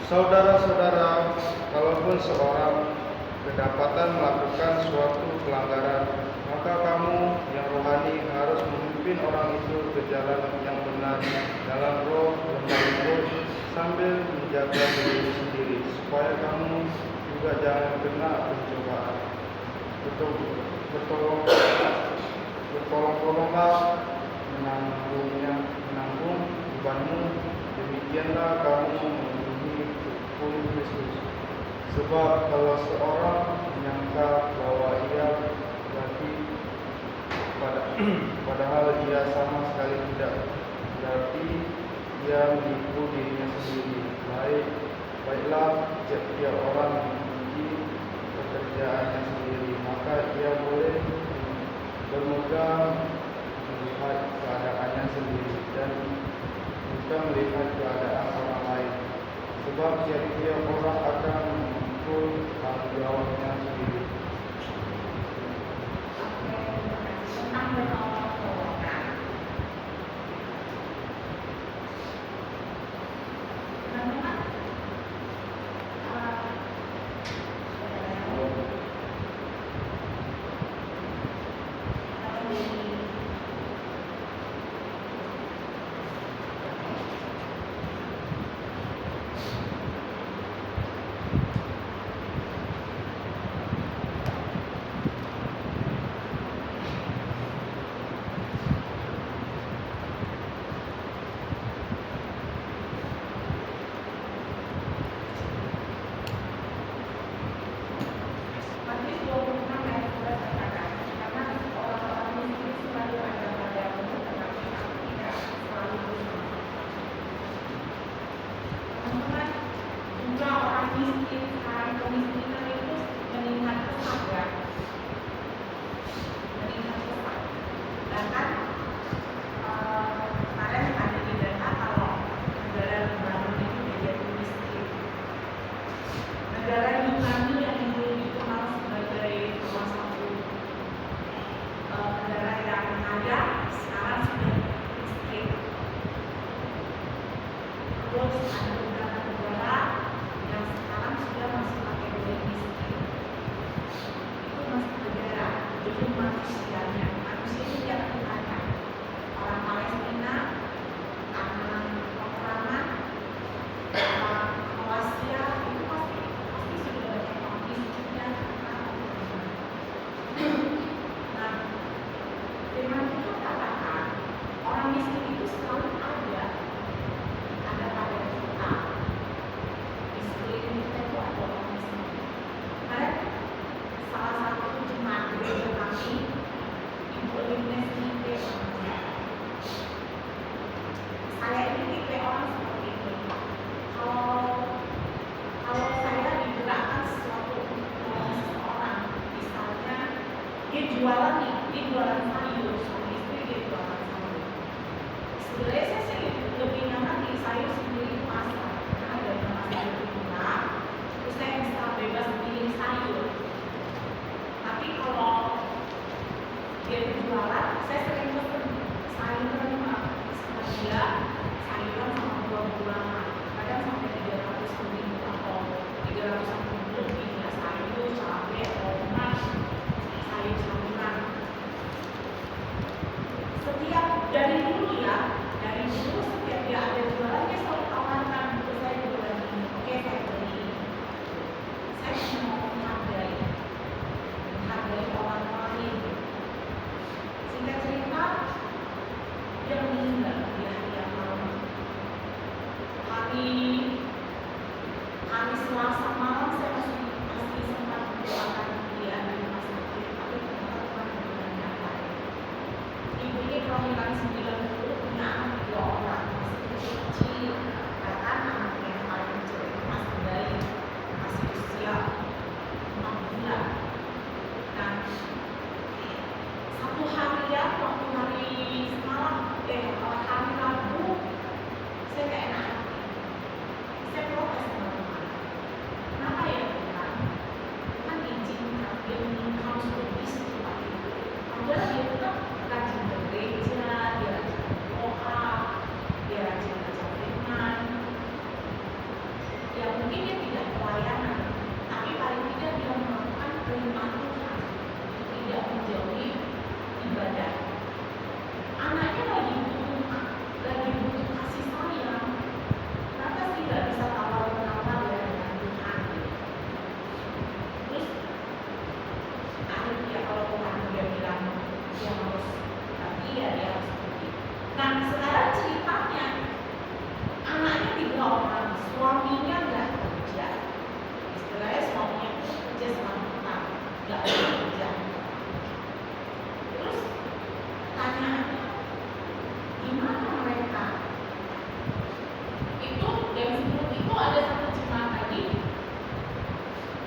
Saudara-saudara, kalaupun seorang kedapatan melakukan suatu pelanggaran, maka kamu yang rohani harus memimpin orang itu ke jalan yang benar dalam roh lemah lembut sambil menjaga diri sendiri, supaya kamu juga jangan kena pencobaan. Bertolong-tolonglah menanggung bebanmu, demikianlah kamu memenuhi hukum Kristus. Sebab kalau seorang menyangka bahwa ia berarti padahal ia sama sekali tidak, berarti ia menipu dirinya sendiri. Baiklah, tiap orang memiliki pekerjaannya sendiri, maka ia boleh bermegang melihat keadaannya sendiri dan bukan melihat keadaan orang lain. Sebab tiap-tiap orang akan memikul tanggung jawabnya sendiri.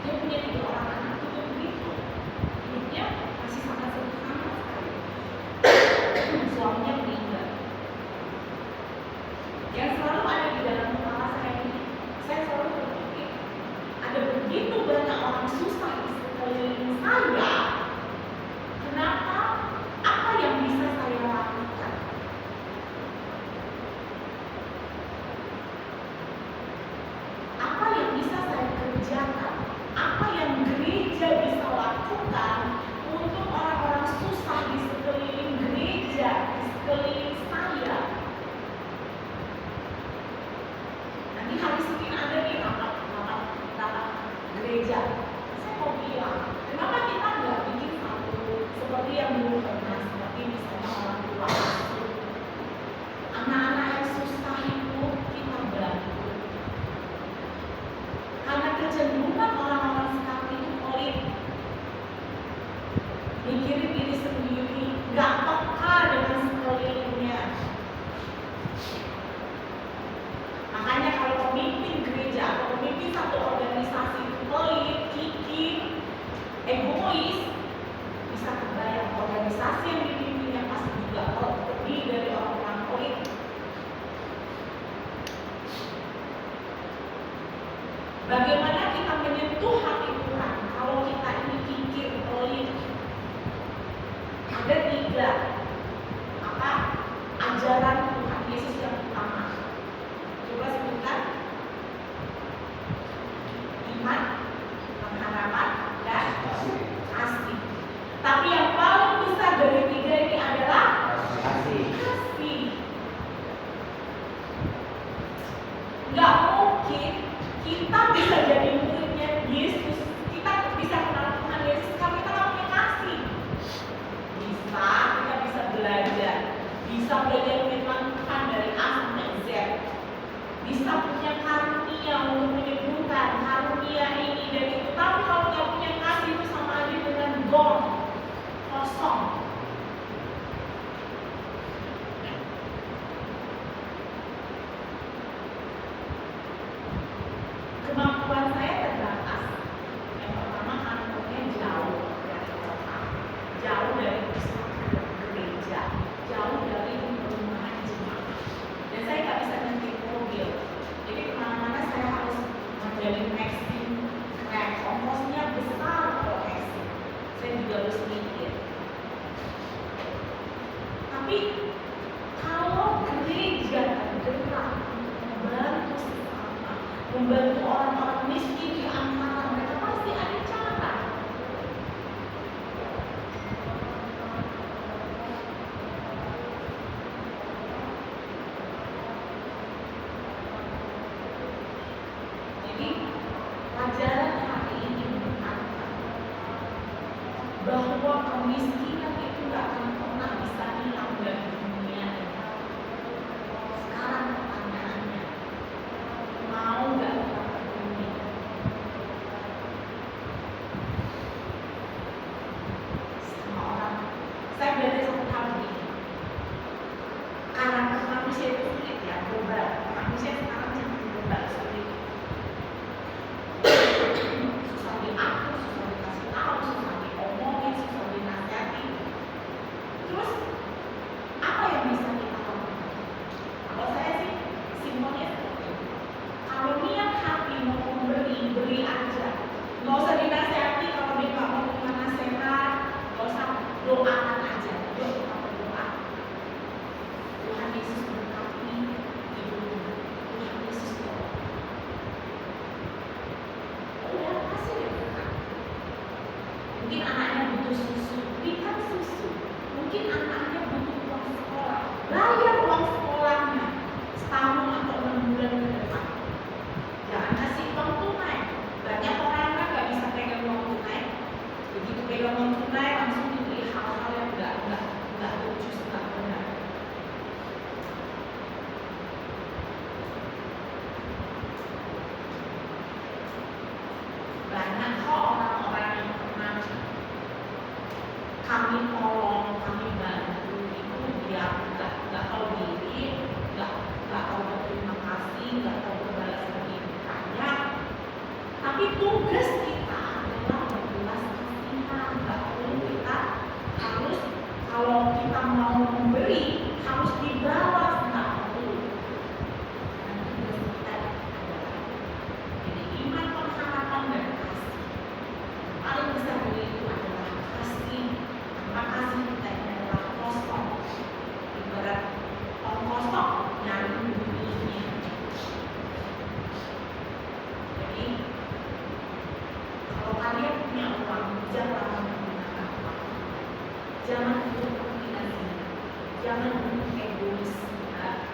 Dia punya 3 orang anak juga begitu. Hidupnya masih sangat sederhana sekali. Suaminya meninggal. Yang selalu ada di dalam kepala saya ini, saya selalu berpikir, ada begitu banyak orang susah di sekeliling saya. Kenapa? Apa yang bisa saya lakukan? Apa yang bisa saya kerjakan? Apa yang gereja bisa lakukan untuk orang-orang susah di sekeliling gereja, di sekeliling saya? Nanti hari Senin ada nih rapat gereja. Saya mau bilang, kenapa kita nggak bikin satu seperti yang dulu pernah, seperti misalnya orang tua asuh. Anak-anak yang susah itu kita bantu. Karena kecenderungan orang-orang sekarang itu pelit, mikirin diri sendiri, nggak peka dengan sekelilingnya. Makanya kalau pemimpin gereja atau pemimpin satu organisasi itu pelit, kikir, egois, bisa kebayang organisasi yang dipimpinnya pasti juga terdiri dari orang-orang pelit. Bagaimana kita menyentuh hati Tuhan kalau kita ini kikir, pelit? Ada 3 ajaran Tuhan Yesus yang utama. Coba sebutkan. Iman, pengharapan, dan kasih. Tapi yang paling besar dari 3 ini adalah kasih. Nggak mungkin kita bisa jadi muridnya Yesus, kita bisa kenal Tuhan Yesus kalau kita nggak punya kasih. Kita bisa belajar firman Tuhan dari A sampai Z. Bisa punya karunia untuk menyembuhkan, karunia ini dan itu. Tapi kalau nggak punya kasih itu sama aja dengan gong, kosong. Kemampuan saya terbatas. Yang pertama kantornya jauh dari kota, jauh dari pusat gereja, jauh dari perumahan jemaat. Dan saya nggak bisa nyetir mobil. Jadi kemana-mana saya harus menjadi maxim grab. Ongkosnya besar kalau maxim. Saya juga harus mikir. Tapi kalau gereja tergerak membantu sesama, membantu orang-orang miskin di antara mereka, pasti ada cara. Jadi pelajaran hari ini berkata bahwa kemiskinan itu nggak akan pernah bisa hilang dari dunia. Sekarang pertanyaannya, mau nggak kita peduli? Sama orang, saya belajar satu hal begini. Karakter manusia itu sulit ya, global. Manusia sekarang jadi global, sulit. Susah diatur, susah dikasih tahu, susah diomongin, susah dinasihati. Terus apa yang bisa kita lakukan? Kalau saya sih simpelnya seperti itu. Kalau niat hati mau memberi, beri aja. Nggak usah dinasihati. Kalau dia nggak mau terima nasihat, nggak usah, doakan aja. Yuk kita berdoa. Tuhan Yesus berkati hidupmu. Tuhan Yesus tolong. Udah kasih ya berkat. Mungkin anaknya butuh susu, berikan susu. Mungkin anaknya butuh uang sekolah, bayar uang sekolahnya setahun atau 6 bulan ke depan. Jangan kasih uang tunai. Banyak orang kan nggak bisa pegang uang tunai. Begitu pegang uang tunai langsung dibeli hal-hal yang nggak lucu, nggak benar. Banyak kok orang-orang yang pernah kami tolong, kami bantu itu dia nggak tahu diri, nggak tahu berterima bijaklah menggunakan waktu. Jangan hidup imajinasi, jangan hidup egois, ya.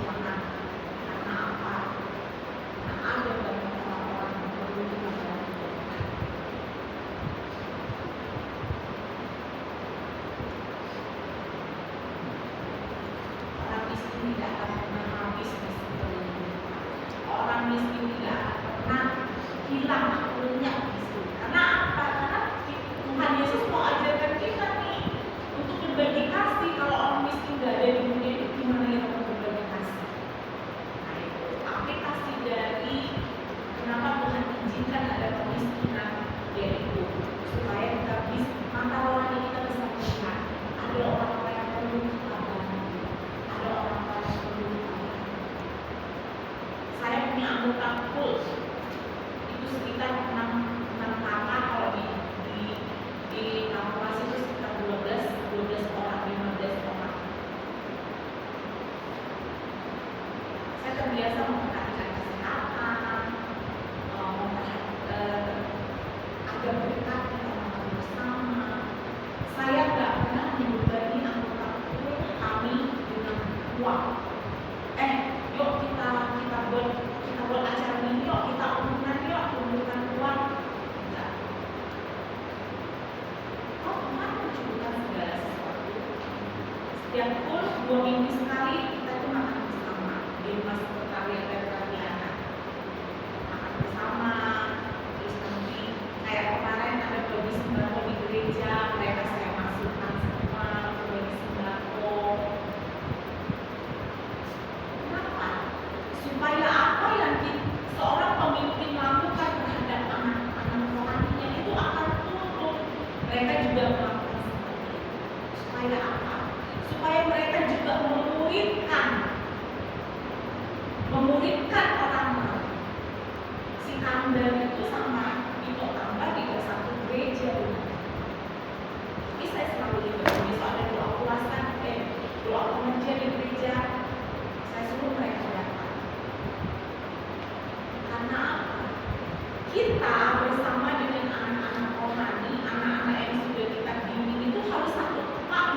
Jangan. Karena apa? Karena ada banyak orang-orang yang perlu kita bantu. Orang miskin tidak akan pernah habis meskipun orang miskin tidak akan pernah hilang akunnya miskin. Karena apa? Karena Tuhan Yesus mau ajarkan kita nih untuk berbagi kasih. Kalau orang miskin gak ada di dunia ini, gimana ya mau berbagi kasih? Nah itu aplikasi dari kenapa Tuhan izinkan ada kemiskinan, yaitu supaya kita bisa mata rohani kita bisa melihat ada orang-orang yang perlu kita bantu, ada orang-orang yang perlu kita bantu. Saya punya anggota KUL itu sekitar 6 kakak, kalau di kampus itu sekitar 12 orang, 15 orang. Saya terbiasa memperhatikan kesehatan, ada berkat kita makan bersama. Saya nggak pernah membebani anggota KUL kami dengan uang. Yuk kita buat acara ini, yuk kita kumpulkan uang. Enggak. Oh, Tuhan mencukupkan segala sesuatu. Setiap KUL 2 minggu sekali kita itu makan bersama di rumah sekretariat dan anak. Makan bersama, terus nanti kayak kemarin ada bagi sembako di gereja, mereka saya masukkan semua ke bagi sembako. Kenapa? Supaya apa yang seorang pemimpin lakukan terhadap anak-anak rohaninya itu akan turun. Mereka juga melakukan seperti itu. Supaya apa? Supaya mereka juga memuridkan orang lain. Si Kandar itu sama Tito Tambah tidak satu gereja. Tapi saya selalu ingat besok ada doa puasa, doa pengajian di gereja. Saya suruh mereka datang. Karena apa? Kita bersama dengan anak-anak rohani, anak-anak yang sudah kita bimbing itu harus satu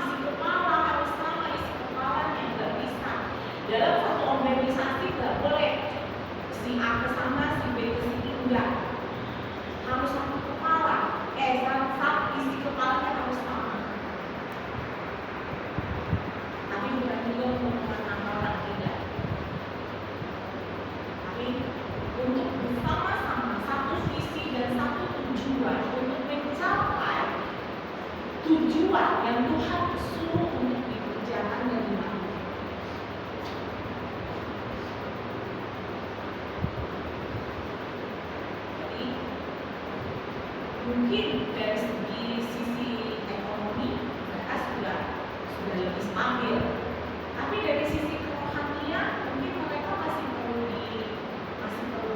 isi kepala, harus sama isi kepalanya, nggak bisa. Dalam satu organisasi nggak boleh si A ke sana, si B ke sini, enggak. Harus satu kepala, satu isi kepalanya harus sama. Tapi bukan juga menggunakan amalan, tidak. Tapi untuk bersama-sama satu visi dan satu tujuan untuk mencapai tujuan yang Tuhan suruh untuk dikerjakan dan dilakukan. Jadi mungkin dari sisi ekonomi mereka sudah lebih stabil, tapi dari sisi kerohanian mungkin mereka masih perlu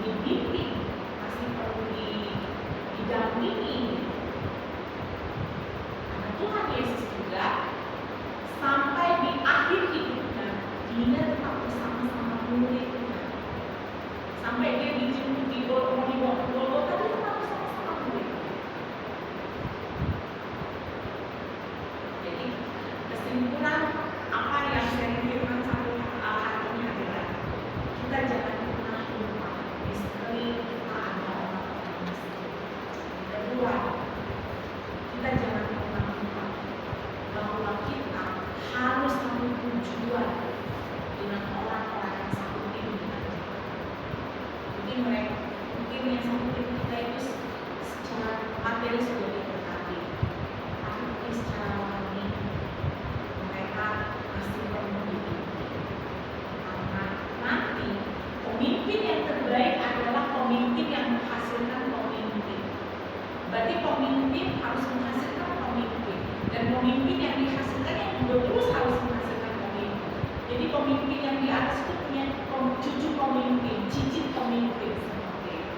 dibimbing, masih perlu didampingi. Karena Tuhan Yesus juga sampai di akhir hidupnya dia tetap bersama-sama muridnya. Sampai dia dijemput di Golgota dia tetap bersama-sama muridnya. Jadi kesimpulan apa yang saya firman satu hari ini adalah kita jangan pernah lupa di sekeliling kita ada orang-orang miskin. Kedua, kita jangan pernah lupa bahwa kita harus satu tujuan dengan orang-orang yang satu tim dengan kita. Mungkin yang satu tim kita itu secara materi sudah diberkati, tapi mungkin secara rohani mereka masih perlu dibimbing. Karena nanti pemimpin yang terbaik adalah pemimpin yang menghasilkan pemimpin. Berarti pemimpin harus menghasilkan pemimpin, dan pemimpin yang dihasilkan yang juga terus harus menghasilkan pemimpin. Jadi pemimpin yang di atas itu punya cucu pemimpin, cicit pemimpin seperti itu.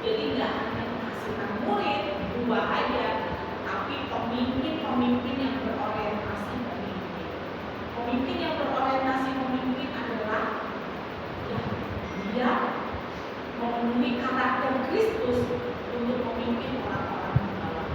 Jadi tidak hanya menghasilkan murid dua aja, tapi pemimpin yang berorientasi pemimpin. Pemimpin yang berorientasi pemimpin adalah dia memenuhi karakter Kristus untuk memimpin orang-orang di bawah.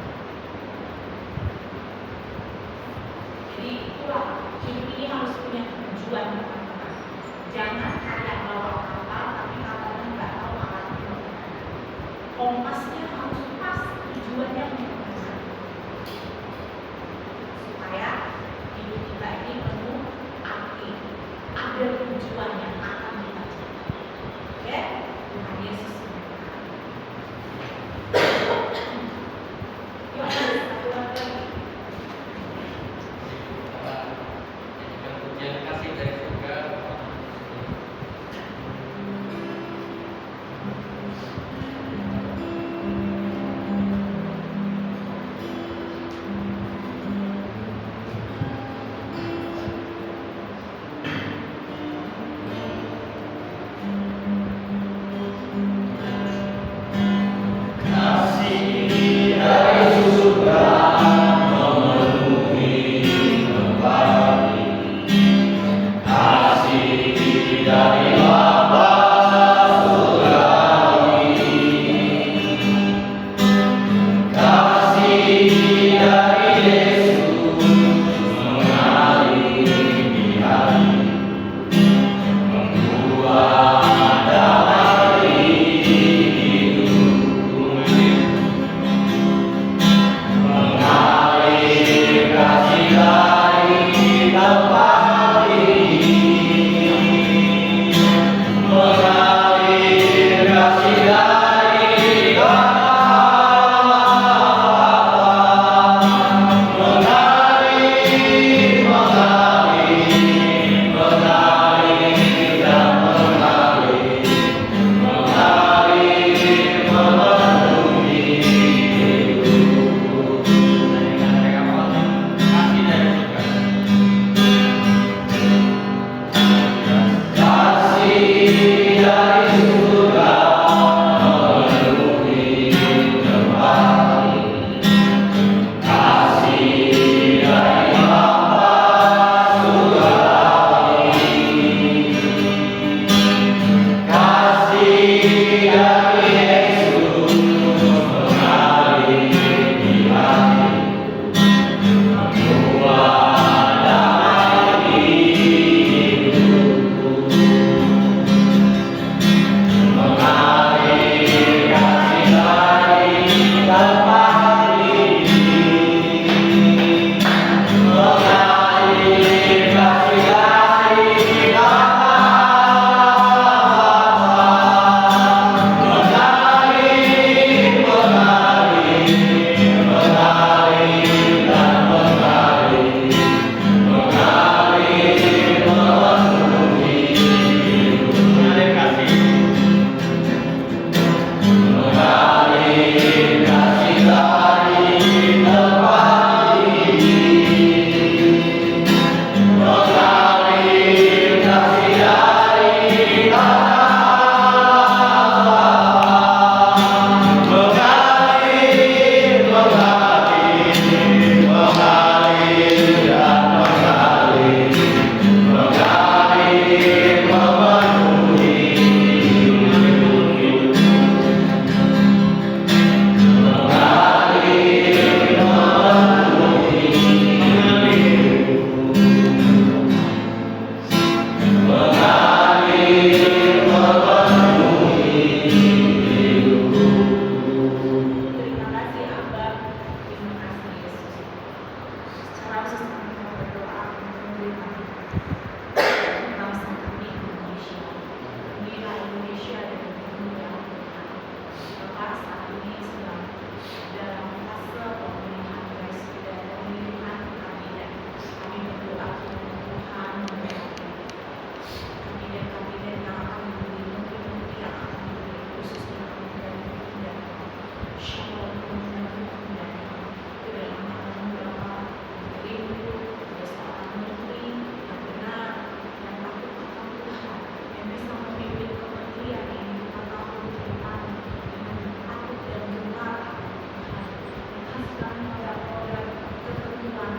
segala program-program ketentuan,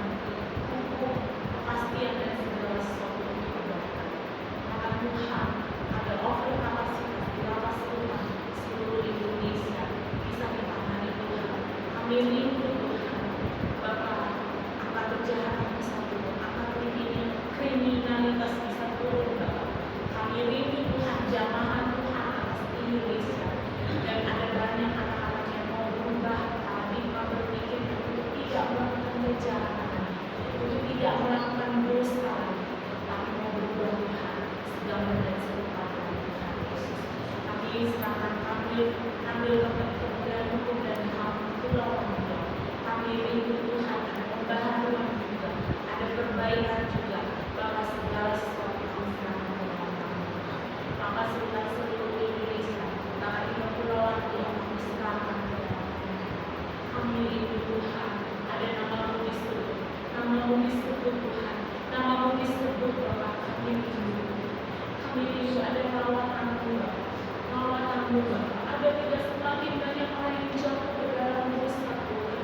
hukum, kepastian dan segala sesuatu untuk kebaikan. Maka Tuhan ada over kapasitas di lapas rumah seluruh Indonesia bisa ditangani Tuhan. Kami rindu Tuhan, Bapak, angka kejahatan bisa turun, angka kriminalitas bisa turun, Bapak. Kami rindu Tuhan, jamahan Tuhan atas Indonesia. Dan ada banyak anak-anak yang mau berubah paradigma berpikir untuk tidak melakukan kejahatan, untuk tidak melakukan dosa, tapi mau berubah Tuhan, segambar dan serupa dengan Tuhan Yesus. Kami serahkan ambil kemudian hukum dan HAM Pulau Lombok. Kami rindu Tuhan ada pembaharuan juga, ada perbaikan juga, bahwa segala sesuatu kami serahkan ke dalam tangan. Maka seluruh Indonesia, bahkan di kepulauan yang kami serahkan ke dalam tangan. Kami rindu Tuhan, ada namamu disebut, namamu disebut Tuhan, namamu disebut Bapak. Kami rindu, ada lawatanmu Bapak, lawatanmu Bapak. Ada tidak semakin banyak orang yang jatuh ke dalam dosa Tuhan,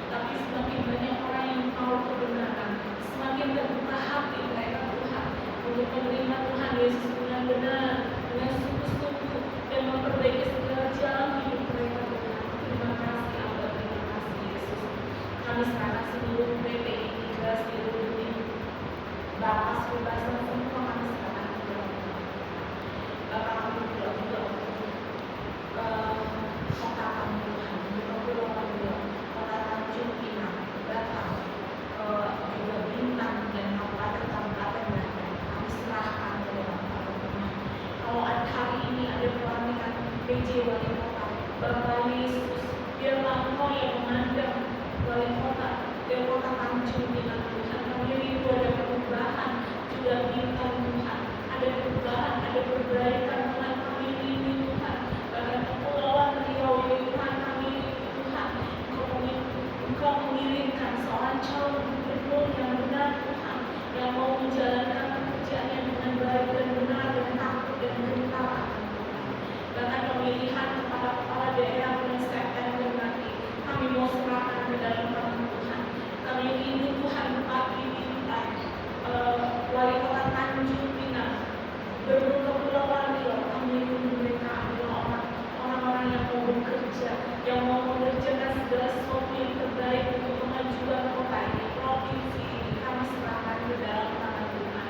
tapi semakin banyak orang yang tahu kebenaran, semakin terbuka hati mereka Tuhan untuk menerima Tuhan Yesus dengan benar, dengan sungguh-sungguh dan memperbaiki segala jalan hidup mereka Tuhan. Terima kasih Abba, terima kasih Yesus. Kami serahkan seluruh PT Imigrasi Republik Bapak Sultan semua kami serahkan ke dalam Tuhan. Bapak kami berdoa juga kota kami Tuhan, di Kepulauan Riau, kota Tanjung Pinang, Batam, juga Bintan dan kabupaten-kabupaten lainnya. Kami serahkan ke dalam tangan Tuhan. Kalau hari ini ada pelantikan PJ Wali Kota, Bapak Yesus, biarlah Engkau yang memandang Wali Kota, dan kota Tanjung Pinang Tuhan. Kami rindu ada perubahan, juga Bintan Tuhan, ada perubahan, ada perbaikan Tuhan. Kami rindu Tuhan, bahkan Kepulauan Riau ini Tuhan, kami rindu Tuhan. Engkau mengirimkan seorang calon gubernur yang benar Tuhan, yang mau menjalankan pekerjaannya dengan baik dan benar dan takut dan gentar akan Tuhan. Bahkan pemilihan kepala daerah bulan September nanti, kami mau serahkan ke dalam tangan Tuhan. Kami rindu Tuhan Bupati Bintan, Wali Kota Tanjung Pinang, Gubernur Kepulauan Riau. Kami rindu mereka adalah orang-orang yang mau bekerja, yang mau mengerjakan segala sesuatu yang terbaik untuk kemajuan kota ini, provinsi ini. Kami serahkan ke dalam tangan Tuhan.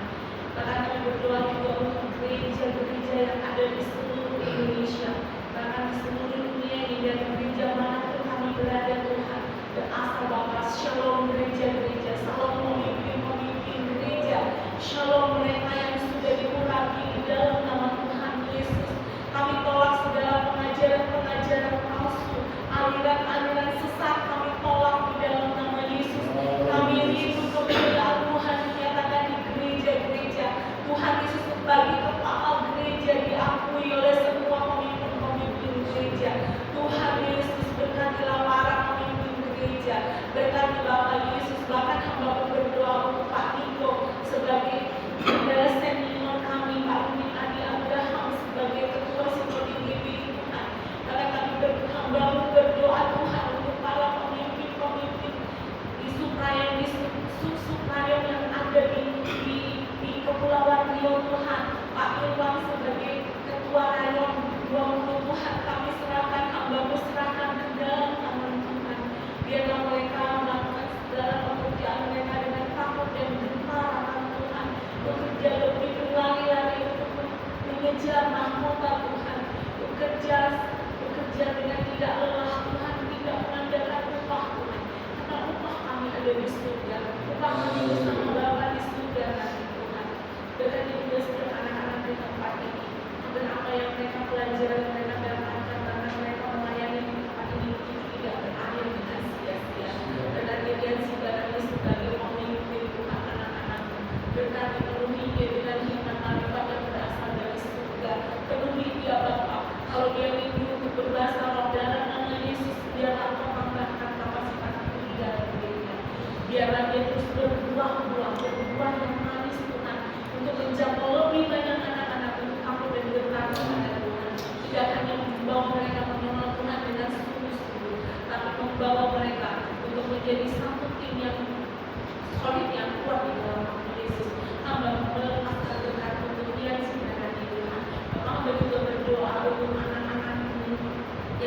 Bahkan kami berdoa juga untuk gereja-gereja yang ada di seluruh Indonesia, bahkan di seluruh dunia ini, dan gereja manapun kami berada Tuhan. Dan asal Bapak, shalom gereja-gereja, shalom pemimpin-pemimpin gereja, shalom mereka yang sudah diurapi di dalam nama Tuhan Yesus. Kami tolak segala pengajaran-pengajaran palsu, aliran-aliran sesat, kami tolak di dalam nama Yesus. Kami rindu kemuliaan Tuhan dinyatakan di gereja-gereja. Tuhan Yesus sebagai kepala gereja diakui oleh semua pemimpin-pemimpin gereja. Tuhan Yesus berkatilah para pemimpin gereja, berkati Bapak Yesus. Bahkan hamba berdoa untuk Pak Niko sebagai saudara senior kami, Pak Rumin Adi Abraham sebagai ketua Sinodi GBI Tuhan. Karena kami hamba berdoa Tuhan untuk para pemimpin-pemimpin di Suprayan, di Suprayan yang ada di Kepulauan Riau Tuhan. Pak Irwan sebagai ketua rayon 20 Tuhan, kami serahkan, hamba serahkan ke dalam tangan Tuhan. Biarlah mereka melakukan segala pekerjaan mereka dengan takut dan gentar akan Tuhan, bekerja lebih berlari-lari untuk mengejar mahkota Tuhan, bekerja dengan tidak lelah Tuhan, tidak mengandalkan upah Tuhan, karena upah kami ada di surga, upah kami bersama Bapa di surga nanti Tuhan. Berkati juga setiap anak-anak di tempat ini, dan apa yang mereka pelajari, mereka dapatkan, karena mereka melayani di tempat ini tidak berakhir dengan sia-sia. Berkati dia sebagai pemimpin Tuhan anak-anak, berkati penuhi dia dengan hikmat marifat yang berasal dari surga. Penuhi dia Bapa, kalau dia rindu untuk berbahasa roh dalam nama Yesus, biarlah Engkau tambahkan kapasitas itu di dalam dirinya. Biarlah dia terus berbuah-buah yang manis Tuhan, untuk menjangkau lebih banyak anak-anak, untuk aku dan berkati kepada Tuhan. Tidak hanya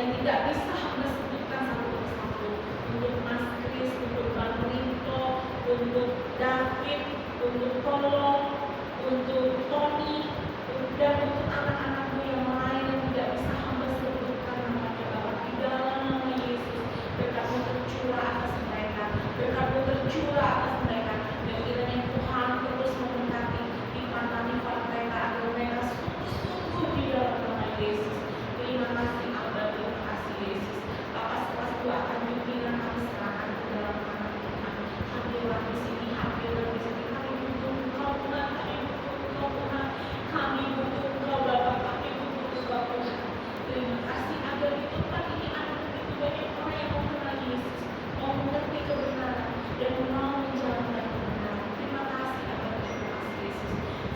yang tidak bisa hamba sebutkan satu persatu. Untuk Mas Kris, untuk Bang Rinto, untuk David, untuk Tolong, untuk Tony, dan untuk anak-anakmu yang lain yang tidak bisa hamba sebutkan namanya Bapak. Di dalam nama Yesus, berkat-Mu tercurah atas mereka, berkat-Mu tercurah atas mereka, dan kiranya Tuhan terus memberkati iman-iman mereka agar mereka sungguh-sungguh di dalam nama Yesus. Terima kasih Abah, terima kasih Yesus. Bapak sewaktu akan pimpinan kami serahkan ke dalam tangan Tuhan. Hadirlah di sini, hadirlah di sini. Kami butuh Engkau Tuhan, kami butuh Engkau Tuhan, kami butuh Engkau Bapak, kami butuh Engkau Tuhan. Terima kasih agar di tempat ini ada begitu banyak orang yang mau mengenal Yesus, mau mengerti kebenaran, dan mau menjalankan kebenaran. Terima kasih agar terima kasih Yesus.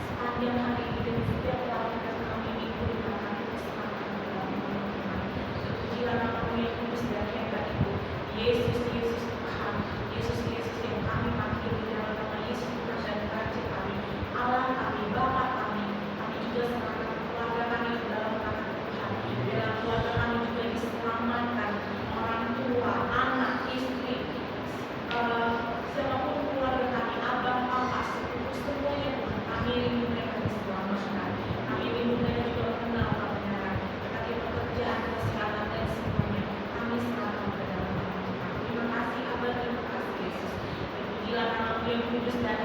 Sepanjang hari ini dan setiap pelarian kami minggu depan kami serahkan ke dalam nama Tuhan. Terpujilah nama-Mu yang kudus dan hebat itu. Yesus, Yesus Tuhan, Yesus, Yesus yang kami panggil di dalam nama Yesus Tuhan dan Raja kami, Allah kami, Bapa kami. Kami juga serahkan keluarga kami ke dalam tangan Tuhan. Dalam keluarga kami juga diselamatkan orang tua, anak, istri, siapapun keluarga kami, abang, papa, sepupu, semuanya Tuhan. Kami rindu mereka diselamatkan. Kami rindu mereka juga mengenal kebenaran. Berkati pekerjaan, kesehatan, dan semuanya. Kami serahkan ke dalam tangan Tuhan. Terima kasih Abah, terima kasih Yesus. Terpujilah nama-Mu yang kudus dan